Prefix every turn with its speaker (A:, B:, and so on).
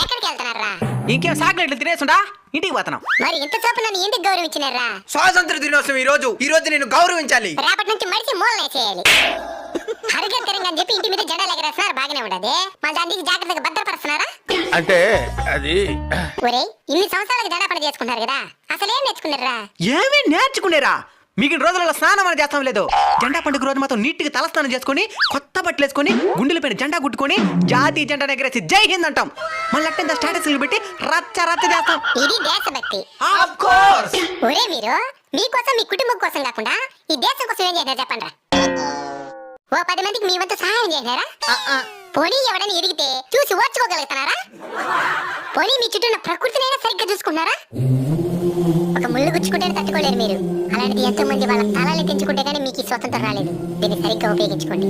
A: ఎక్కడికి వెళ్తున్నారా?
B: ఇంకేం సాగునట్లు తినేసుండా ఇంటికి పోతున్నాం.
A: మరి ఇంత చూపు నన్ను ఎందుకు గౌరవించినారా?
C: స్వాతంత్ర దినోత్సవం ఈ రోజు నేను గౌరవించాలి.
A: రేపటి నుంచి మడిచి మూలనేసేయాలి. హరిగంతరంగా అని చెప్పి ఇంటి మీద జెండాలు ఎగరేస్తున్నారు, బాగానే ఉండదు. మళ్ళీ దానికి జాగ్రత్తగా భద్రపరుస్తున్నారా?
D: అంటే అది
A: ఒరేయ్, ఇన్ని సంవత్సరాలకు జెండా పని చేసుకుంటారు కదా, అసలేం నేర్చుకున్నారా?
B: ఏమీ నేర్చుకునేరా? మిగిలిన రోజులలో స్నానం అని చేస్తాం లేదు. జెండా పండుగ రోజు మాత్రం నీట్గా తలస్నానం చేసుకుని కొత్త బట్టలు వేసుకుని గుండెలపైన జెండా గుట్టుకొని జాతీయ జెండా ఎగరేసి జై హింద్ అంటాం. మళ్ళీ అట్టంత స్టేటస్లు పెట్టి రచ్చ రచ్చ చేస్తాం.
A: ఇది దేశభక్తి.
C: Of course.
A: ఒరే మీరు మీకోసం మీ కుటుంబం కోసం కాకుండా ఈ దేశం కోసం ఏం చేసినారు చెప్పండి. ఓ 10 మందికి మీ వంతు సహాయం చేసినారా? పోనీ ఎవడని ఎదిగితే చూసి ఓర్చుకోగలుగుతున్నారా? పోనీ మీ చుట్టూ ఉన్న ప్రకృతినైనా సరిగ్గా చూసుకున్నారా? ఒక ముళ్ళు గుచ్చుకుంటే తట్టుకోలేరు మీరు. అలాంటిది ఎంతో మంది వాళ్ళ తలాలు తెంచుకుంటే కానీ మీకు ఈ స్వతంత్రం రాలేదు. దీన్ని సరిగ్గా ఉపయోగించుకోండి.